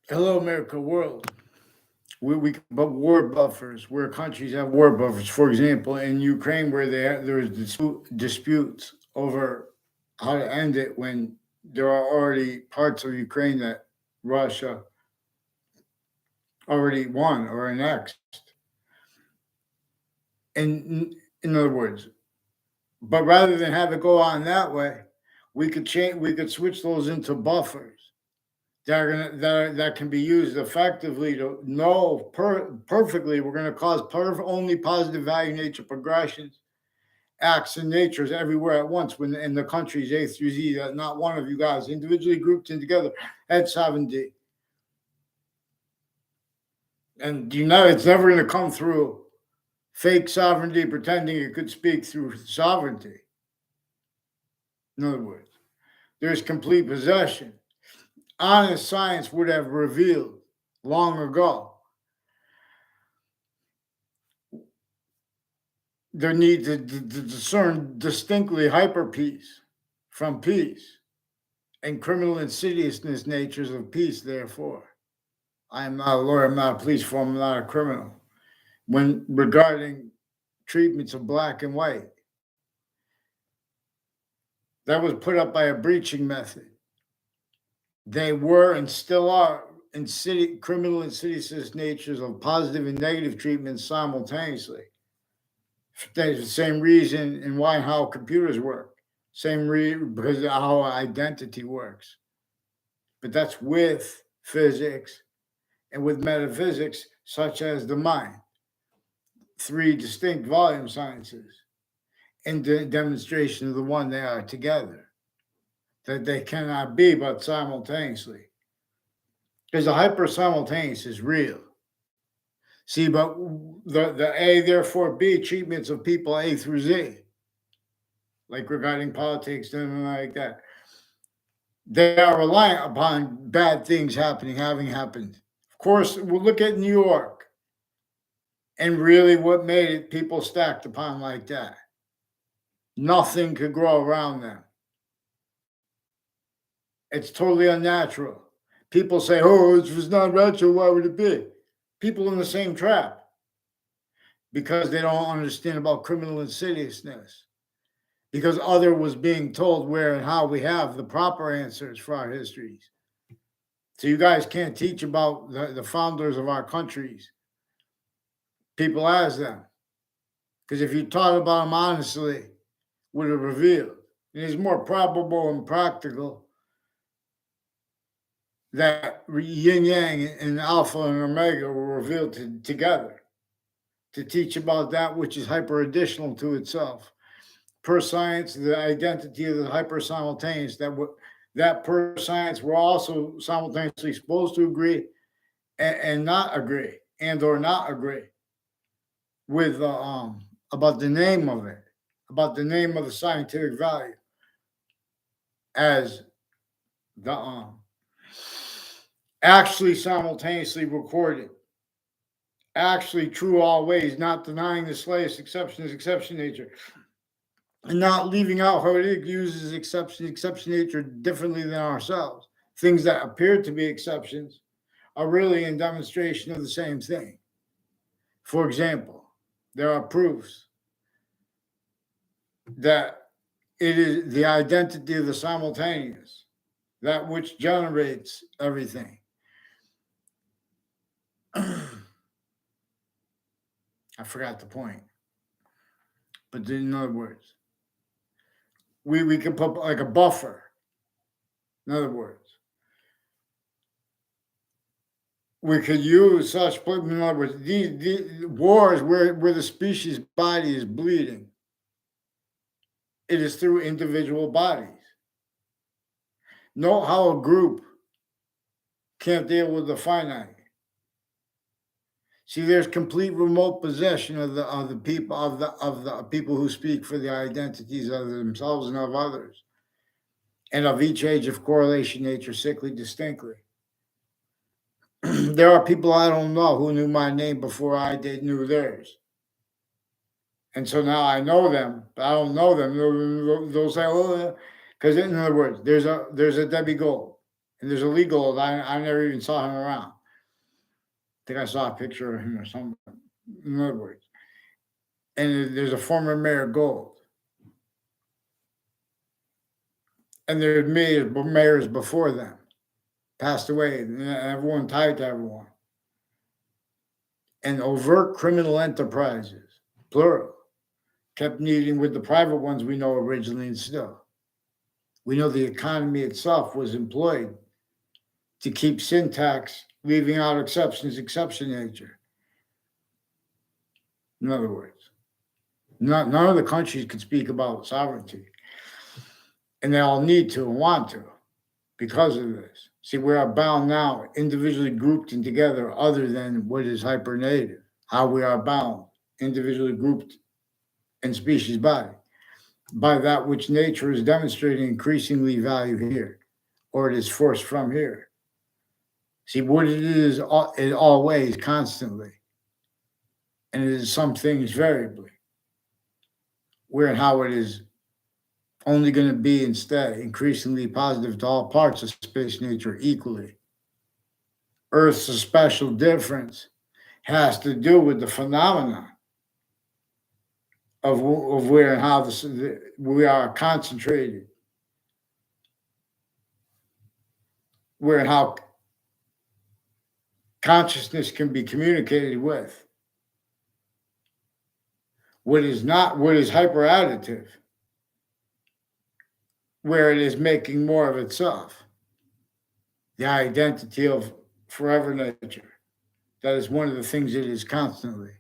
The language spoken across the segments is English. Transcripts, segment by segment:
Hello, America world. But war buffers, where countries have war buffers. For example, in Ukraine, where there's disputes over how to end it when there are already parts of Ukraine that Russia already won or annexed. In other words, but rather than have it go on that way, we could change. We could switch those into buffers that can be used effectively to know perfectly we're going to cause only positive value nature progressions, acts and natures everywhere at once. When in the countries A through Z, that not one of you guys individually grouped in together had sovereignty, and you know it's never going to come through fake sovereignty, pretending it could speak through sovereignty. In other words, there's complete possession. Honest science would have revealed long ago the need to discern distinctly hyper peace from peace and criminal insidiousness natures of peace. Therefore, I am not a lawyer, I'm not a police force, I'm not a criminal. When regarding treatments of black and white, that was put up by a breaching method. They were and still are criminal insidious natures of positive and negative treatments simultaneously. That's the same reason and why how computers work. Same reason because of how identity works. But that's with physics and with metaphysics, such as the mind. Three distinct volume sciences in demonstration of the one they are together. That they cannot be but simultaneously. Because the hyper simultaneous is real. See, but the A, therefore B treatments of people A through Z, like regarding politics and like that, they are reliant upon bad things having happened. Of course, we'll look at New York and really what made it people stacked upon like that. Nothing could grow around them. It's totally unnatural. People say, oh, if it's not natural, why would it be? People in the same trap because they don't understand about criminal insidiousness. Because other was being told where and how we have the proper answers for our histories. So you guys can't teach about the founders of our countries. People ask them. Because if you taught about them honestly, would have revealed. It is more probable and practical that yin yang and alpha and omega were revealed together to teach about that which is hyper additional to itself. Per science, the identity of the hyper simultaneous, that per science we're also simultaneously supposed to agree and not agree and or not agree with about the name of it, about the name of the scientific value as the actually simultaneously recorded, actually true all ways, not denying the slightest exception is exception nature, and not leaving out how it uses exception nature differently than ourselves. Things that appear to be exceptions are really in demonstration of the same thing. For example, there are proofs that it is the identity of the simultaneous, that which generates everything. I forgot the point. But in other words, we can put like a buffer. In other words, we could use such, in other words, these wars where the species body is bleeding, it is through individual bodies. Note how a group can't deal with the finite. See, there's complete remote possession of the people of the people who speak for the identities of themselves and of others, and of each age of correlation nature sickly distinctly. There are people I don't know who knew my name before I knew theirs. And so now I know them, but I don't know them. They'll say, "Oh," because in other words, there's a Debbie Gold. And there's a legal, I never even saw him around. I think I saw a picture of him or something. In other words, and there's a former mayor Gold, and there's mayors before them, passed away, and everyone tied to everyone. And overt criminal enterprises, plural, kept meeting with the private ones we know originally and still. We know the economy itself was employed to keep syntax, leaving out exceptions, exception nature. In other words, none of the countries can speak about sovereignty. And they all need to and want to because of this. See, we are bound now, individually grouped and together, other than what is hypernative, how we are bound, individually grouped and species by that which nature is demonstrating increasingly value here, or it is forced from here. See, what it is in all ways, constantly, and it is some things variably, where and how it is only going to be instead increasingly positive to all parts of space nature equally. Earth's special difference has to do with the phenomenon of where and how we are concentrated, where and how consciousness can be communicated with. What is hyper additive, where it is making more of itself. The identity of forever nature. That is one of the things it is constantly.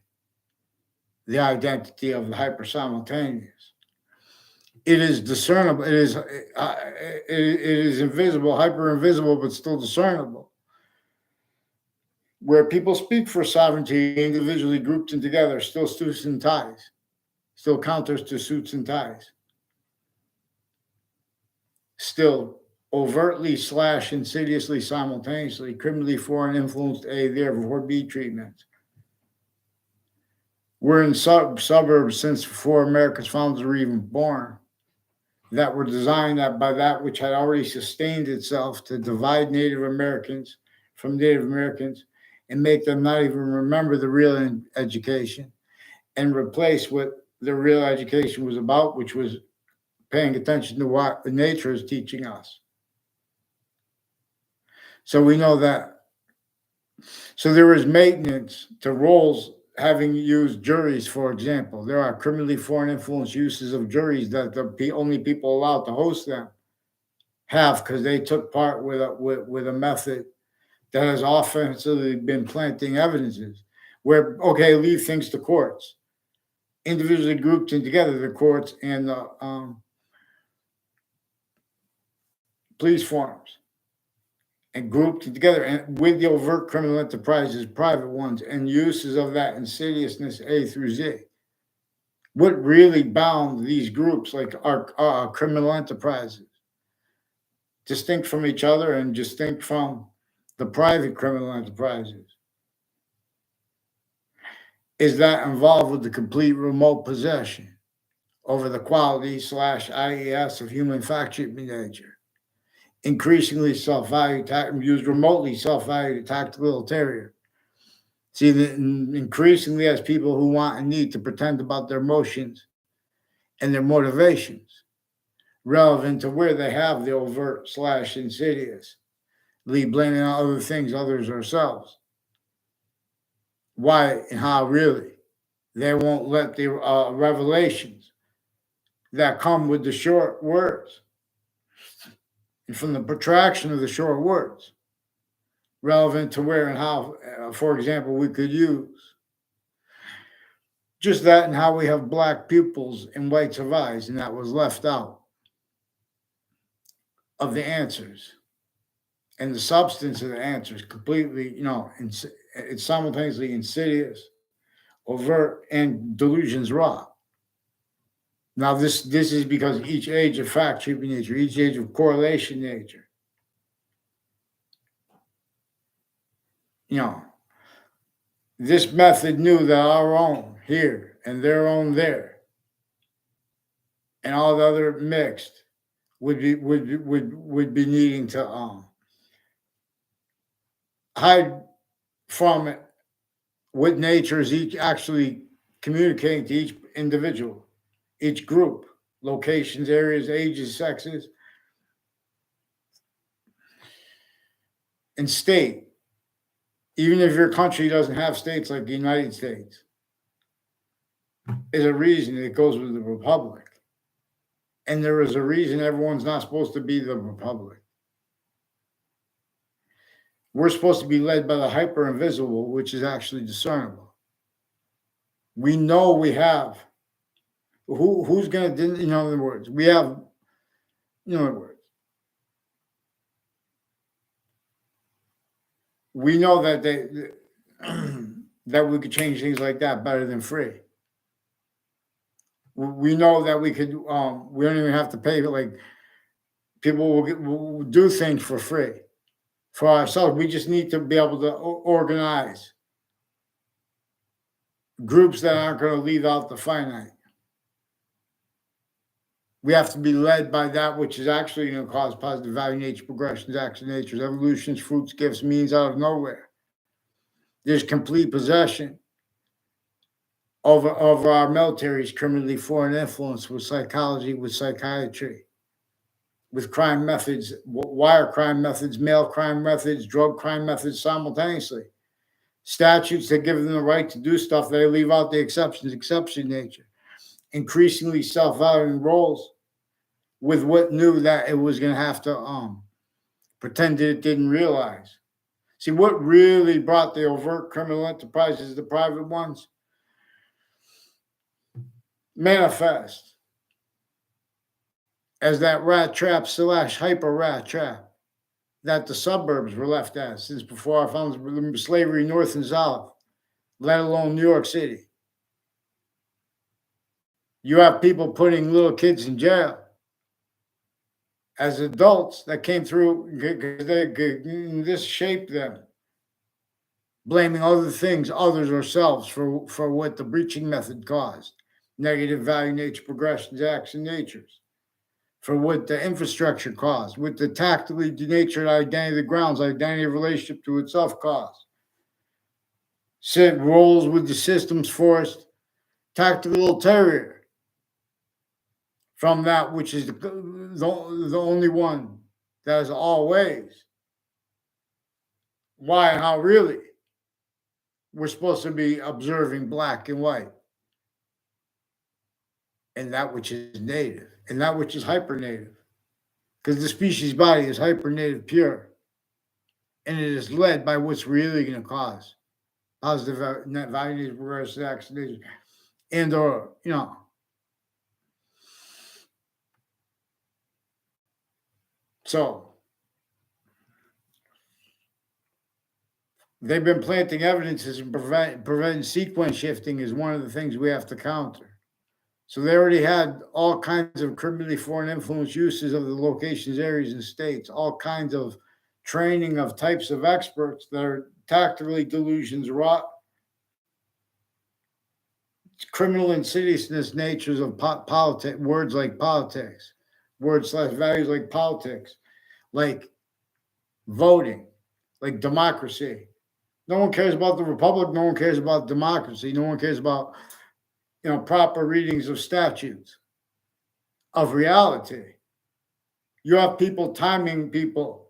The identity of the hyper simultaneous. It is discernible. It is invisible, hyper invisible, but still discernible. Where people speak for sovereignty, individually grouped and together, still suits and ties, still counters to suits and ties. Still overtly / insidiously simultaneously, criminally foreign influenced A, therefore B treatments. We're in suburbs since before America's founders were even born, that were designed by that which had already sustained itself to divide Native Americans from Native Americans and make them not even remember the real education and replace what the real education was about, which was paying attention to what nature is teaching us. So we know that. So there is maintenance to roles having used juries, for example. There are criminally foreign influence uses of juries that the only people allowed to host them have, because they took part with a method that has offensively been planting evidences where, okay, leave things to courts, individually grouped in together, the courts and the police forums, and grouped together and with the overt criminal enterprises, private ones, and uses of that insidiousness A through Z. What really bound these groups, like our criminal enterprises, distinct from each other and distinct from the private criminal enterprises, is that involved with the complete remote possession over the quality / IES of human fact treatment nature. Increasingly self-value, used remotely self-value tactical ulterior. See, increasingly as people who want and need to pretend about their emotions and their motivations, relevant to where they have the overt / insidious, blaming on other things, others, ourselves. Why and how really they won't let the revelations that come with the short words and from the protraction of the short words, relevant to where and how, for example, we could use just that and how we have black pupils and whites of eyes, and that was left out of the answers and the substance of the answers completely, it's simultaneously insidious, overt, and delusions raw. Now, this is because each age of fact treatment nature, each age of correlation nature, this method knew that our own here and their own there, and all the other mixed would be needing to hide from it what nature is each actually communicating to each individual, each group, locations, areas, ages, sexes, and state. Even if your country doesn't have states like the United States, is a reason it goes with the republic. And there is a reason everyone's not supposed to be the republic. We're supposed to be led by the hyper invisible, which is actually discernible. We know we have. Who's going to, in other words, we have, in other words, we know that that we could change things like that better than free. We know that we could, we don't even have to pay, like, people will do things for free for ourselves. We just need to be able to organize groups that aren't going to leave out the finite. We have to be led by that which is actually going to cause positive value, nature, progressions, action, natures, evolutions, fruits, gifts, means out of nowhere. There's complete possession of our military's criminally foreign influence with psychology, with psychiatry, with crime methods, wire crime methods, mail crime methods, drug crime methods simultaneously. Statutes that give them the right to do stuff, they leave out the exceptions, exception nature. Increasingly self-valuing roles with what knew that it was going to have to pretend that it didn't realize. See, what really brought the overt criminal enterprises, the private ones, manifest as that rat trap / hyper rat trap that the suburbs were left as since before our founding, slavery north and south, let alone New York City. You have people putting little kids in jail as adults that came through because this shaped them, blaming other things, others, or selves for what the breaching method caused. Negative value, nature, progressions, action, natures. For what the infrastructure caused, what the tactically denatured identity of the grounds, identity of relationship to itself caused. Set roles with the systems forced, tactical ulterior from that which is the only one that is always why and how really we're supposed to be observing black and white, and that which is native, and that which is hypernative, because the species body is hypernative pure, and it is led by what's really going to cause positive net value, reverse action, and or So they've been planting evidences and prevent sequence shifting is one of the things we have to counter. So they already had all kinds of criminally foreign influence uses of the locations, areas, and states, all kinds of training of types of experts that are tactically delusions wrought, criminal insidiousness natures of politics, words like politics, words / values like politics, like voting, like democracy. No one cares about the republic. No one cares about democracy. No one cares about proper readings of statutes, of reality. You have people timing people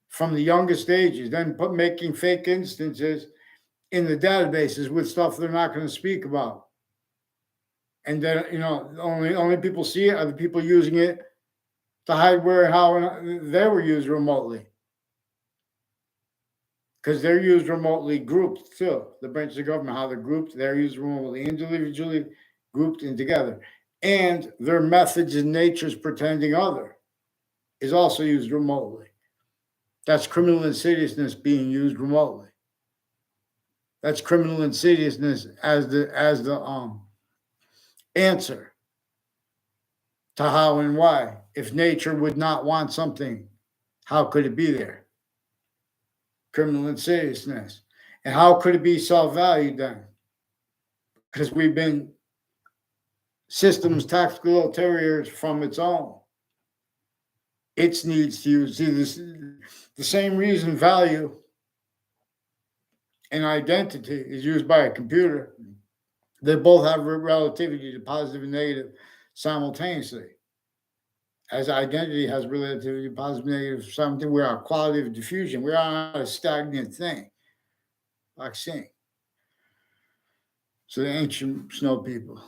from the youngest ages, then making fake instances in the databases with stuff they're not going to speak about. And then, only people see it are the people using it to hide where and how they were used remotely. Because they're used remotely grouped too. The branches of government, how they're grouped, they're used remotely, individually grouped and together. And their methods and natures pretending other is also used remotely. That's criminal insidiousness being used remotely. That's criminal insidiousness as the answer to how and why. If nature would not want something, how could it be there? Criminal insidiousness. And how could it be self-valued then? Because we've been systems tactical ulteriors from its own. Its needs to use. See, this, the same reason value and identity is used by a computer, they both have relativity to positive and negative simultaneously. As identity has relativity to positive and negative something, we are a quality of diffusion. We are not a stagnant thing, like saying. So the ancient snow people,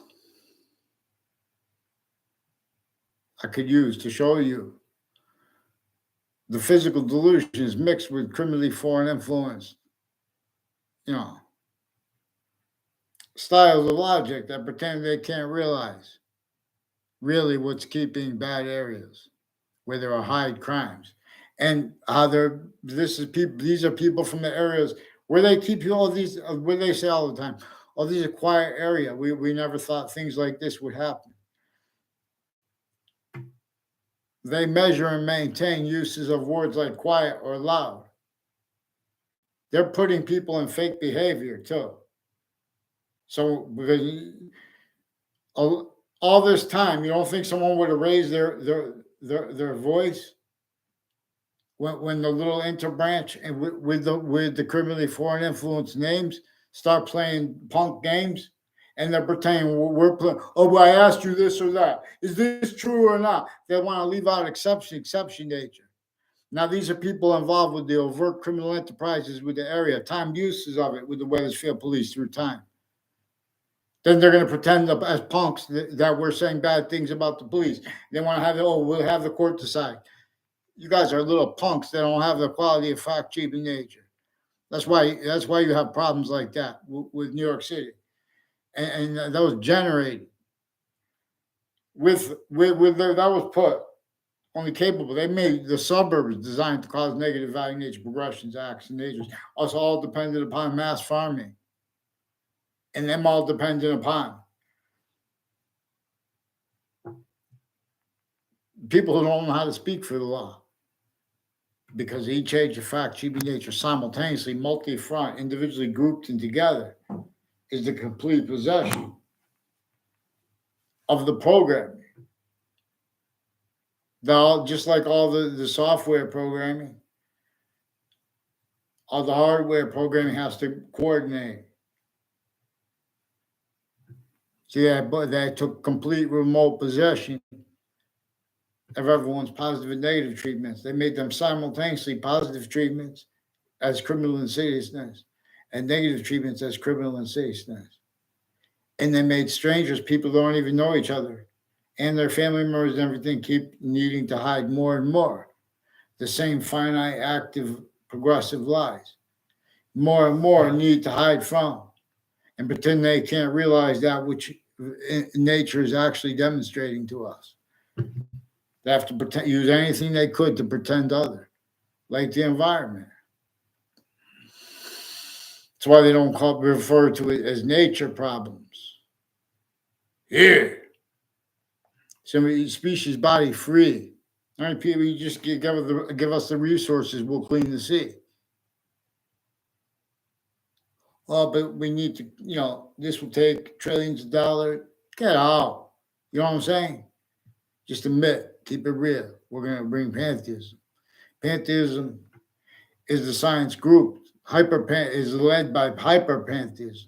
I could use to show you the physical delusion is mixed with criminally foreign influence, styles of logic that pretend they can't realize really what's keeping bad areas where there are high crimes, and how these are people from the areas where they keep you all these, where they say all the time, oh, these are quiet area. We never thought things like this would happen. They measure and maintain uses of words like quiet or loud. They're putting people in fake behavior too. So because all this time, you don't think someone would have raised their voice when the little interbranch and with the criminally foreign influence names start playing punk games, and they're pretending we're playing. Oh, well, I asked you this or that. Is this true or not? They want to leave out exception nature. Now, these are people involved with the overt criminal enterprises with the area, timed uses of it with the Wethersfield police through time. Then they're going to pretend as punks that we're saying bad things about the police. They want to have we'll have the court decide. You guys are little punks that don't have the quality of fact, cheap in nature. That's why you have problems like that with New York City, and that was generated with that was put only capable. They made the suburbs designed to cause negative value nature progressions, acts, and natures. Also, all dependent upon mass farming, and them all dependent upon people who don't know how to speak for the law. Because each age of fact, cheap in nature, simultaneously, multi-front, individually grouped and together, is the complete possession of the programming. Just like all the software programming, all the hardware programming has to coordinate. So they took complete remote possession of everyone's positive and negative treatments. They made them simultaneously positive treatments as criminal insidiousness and negative treatments as criminal insidiousness. And they made strangers, people who don't even know each other, and their family members and everything, keep needing to hide more and more the same finite, active, progressive lies. More and more need to hide from and pretend they can't realize that which nature is actually demonstrating to us. They have to use anything they could to pretend other, like the environment. That's why they don't refer to it as nature problems. Here, some species body free. All right, people, you just give us the resources, we'll clean the sea. Oh, but we need to, this will take trillions of dollars. Get out. You know what I'm saying? Just admit, keep it real. We're going to bring pantheism. Pantheism is the science group. Is led by hyperpantheism,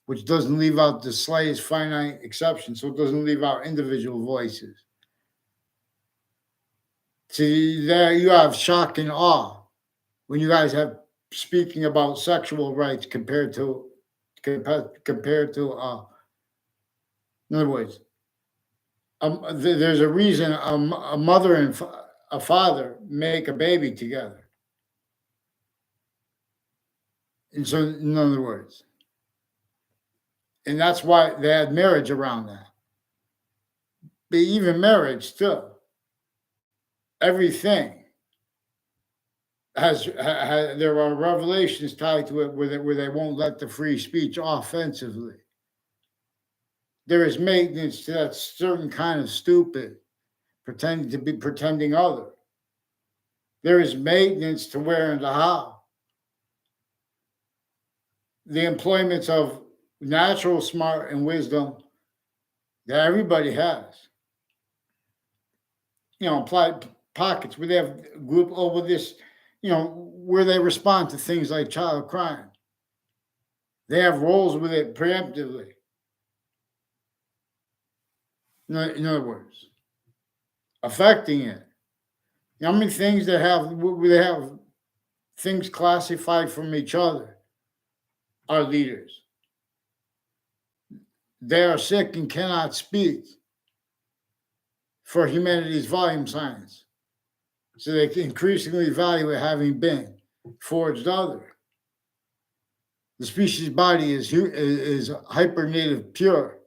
which doesn't leave out the slightest finite exception, so it doesn't leave out individual voices. See, there you have shock and awe when you guys have speaking about sexual rights compared to in other words, there's a reason a mother and a father make a baby together. And so, in other words, and that's why they had marriage around that. But even marriage, still, everything there are revelations tied to it where they won't let the free speech offensively. There is maintenance to that certain kind of stupid, pretending other. There is maintenance to where and to how. The employments of natural smart and wisdom that everybody has. Applied pockets where they have group over this, where they respond to things like child crime. They have roles with it preemptively. In other words, affecting it. How many things they have things classified from each other are leaders. They are sick and cannot speak for humanity's volume science. So they increasingly value it having been forged other. The species body is hypernative pure.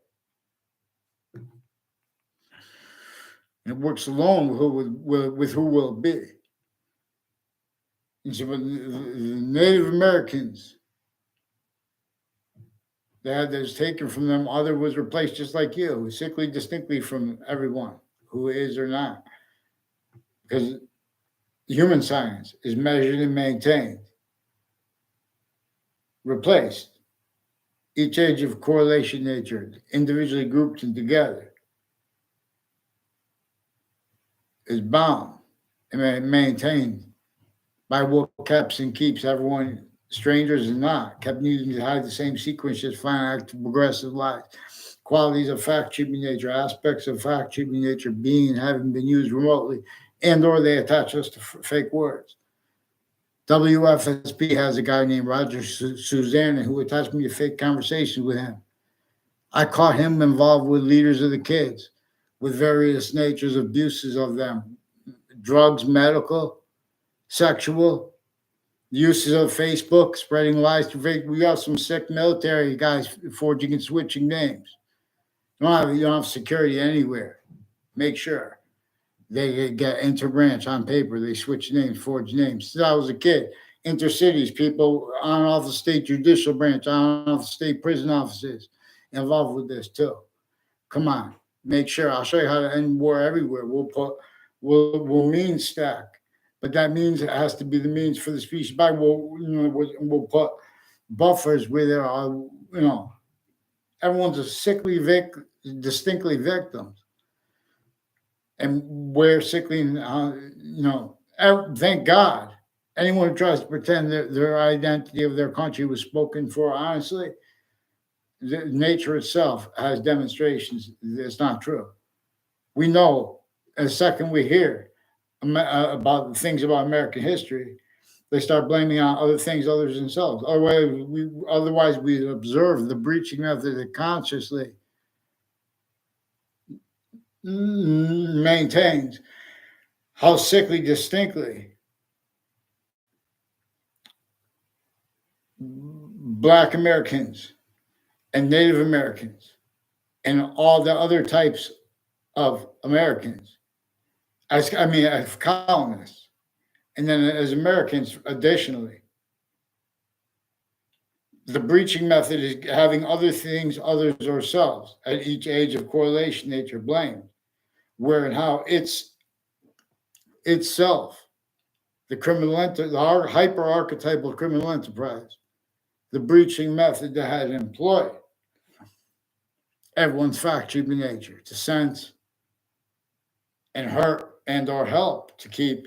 It works alone with who will be. And so the Native Americans, that is taken from them, other was replaced just like you, sickly distinctly from everyone who is or not. Because human science is measured and maintained, replaced. Each age of correlation nature, individually grouped and together, is bound and maintained by what keeps and keeps everyone, strangers and not, kept needing to hide the same sequences, finite to progressive life. Qualities of fact treatment nature, aspects of fact treatment nature being and having been used remotely, and or they attach us to fake words. WFSP has a guy named Roger Suzanne who attached me to fake conversations with him. I caught him involved with leaders of the kids, with various natures of abuses of them, drugs, medical, sexual, uses of Facebook, spreading lies to fake. We got some sick military guys forging and switching names. You don't have security anywhere. Make sure they get interbranch on paper. They switch names, forge names. Since I was a kid, intercities, people on off the state judicial branch, on off the state prison offices involved with this too. Come on, make sure. I'll show you how to end war everywhere. We'll mean stack, but that means it has to be the means for the species. By we'll put buffers where there are, everyone's a sickly distinctly victims, and we're sickly. Thank God, anyone who tries to pretend that their identity of their country was spoken for honestly, nature itself has demonstrations it's not true. We know the second we hear about things about American history, they start blaming on other things other than themselves. Otherwise, we observe the breaching method that consciously maintains how sickly distinctly Black Americans and Native Americans and all the other types of Americans, as colonists, and then as Americans additionally. The breaching method is having other things, others, or selves at each age of correlation nature blamed, where and how itself, the hyper-archetypal criminal enterprise, the breaching method that had employed everyone's fact treatment nature to sense and hurt and or help to keep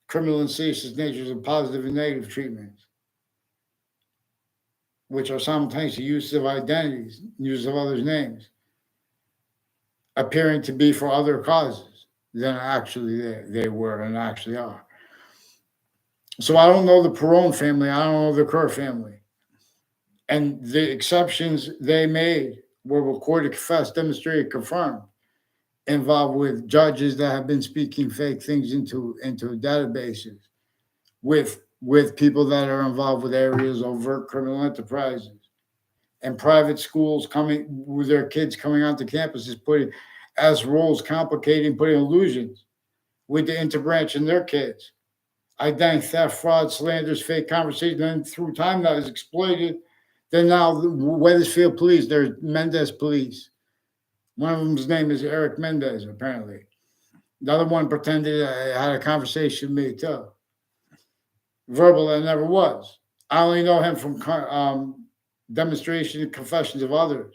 criminal and seditious natures of positive and negative treatments, which are simultaneously use of identities, use of others' names, appearing to be for other causes than actually they were and actually are. So I don't know the Perón family. I don't know the Kerr family. And the exceptions they made were recorded, confessed, demonstrated, confirmed, involved with judges that have been speaking fake things into databases, with people that are involved with areas of overt criminal enterprises, and private schools coming with their kids coming onto campuses, putting as roles complicating, putting illusions with the interbranch in their kids. Identity theft, fraud, slanders, fake conversation, and through time that is exploited. Then now the Wethersfield police, there's Mendez police. One of them's name is Eric Mendez, apparently. The other one pretended I had a conversation with me too. Verbal that never was. I only know him from demonstration and confessions of others.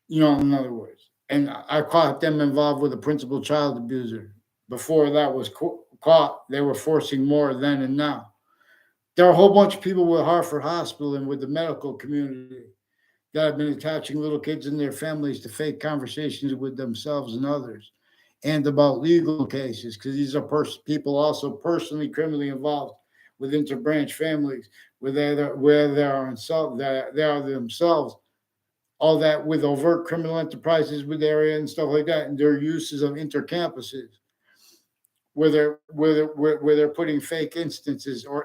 In other words. And I caught them involved with a principal child abuser. Before that was caught, they were forcing more then and now. There are a whole bunch of people with Hartford Hospital and with the medical community that have been attaching little kids and their families to fake conversations with themselves and others, and about legal cases, because these are people also personally criminally involved with interbranch families where they are themselves, all that with overt criminal enterprises with area and stuff like that, and their uses of intercampuses where they're putting fake instances or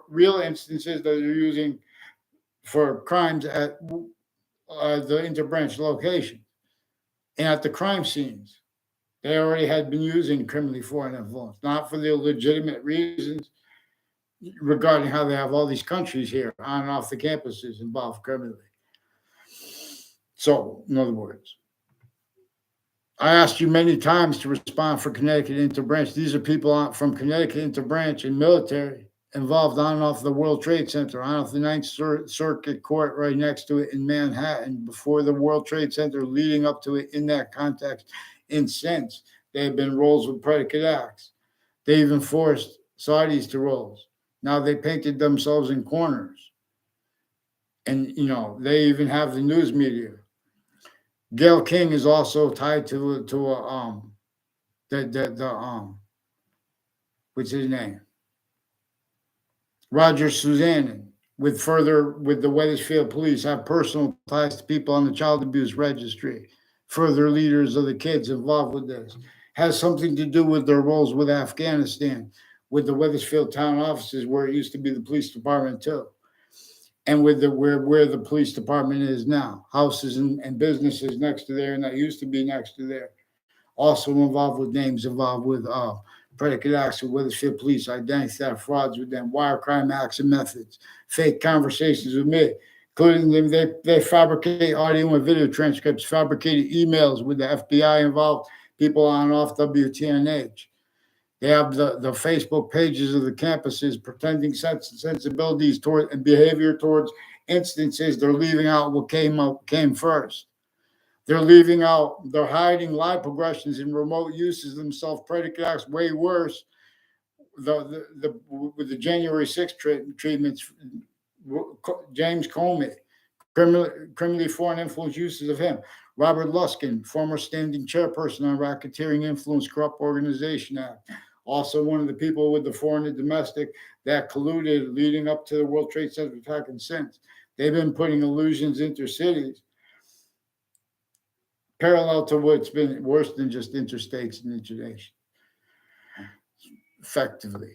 real instances that they're using for crimes at the interbranch location and at the crime scenes. They already had been using criminally foreign influence, not for the legitimate reasons regarding how they have all these countries here on and off the campuses involved criminally. So, in other words, I asked you many times to respond for Connecticut Interbranch. These are people from Connecticut Interbranch and military involved on and off the World Trade Center, on off the Ninth Circuit Court right next to it in Manhattan, before the World Trade Center, leading up to it in that context. And since they have been roles with predicate acts, they even forced Saudis to roles. Now they painted themselves in corners. And, they even have the news media. Gail King is also tied to what's his name? Roger Suzanen with the Wethersfield police have personal ties to people on the child abuse registry, further leaders of the kids involved with this. Has something to do with their roles with Afghanistan, with the Wethersfield town offices where it used to be the police department too. And with where the police department is now, houses and businesses next to there, and that used to be next to there. Also involved with names involved with predicate acts with Wethersfield police, identity theft, frauds with them, wire crime acts and methods, fake conversations with me, including they fabricate audio and video transcripts, fabricated emails with the FBI involved, people on and off WTNH. They have the Facebook pages of the campuses pretending sensibilities toward and behavior towards instances. They're leaving out what came first. They're hiding live progressions and remote uses themselves, predicate acts way worse. With the January 6th treatments, James Comey, criminally foreign influence uses of him. Robert Luskin, former standing chairperson on Racketeering Influence Corrupt Organization Act. Also one of the people with the foreign and domestic that colluded leading up to the World Trade Center attack and since. They've been putting illusions intercities, parallel to what's been worse than just interstates and internation, effectively.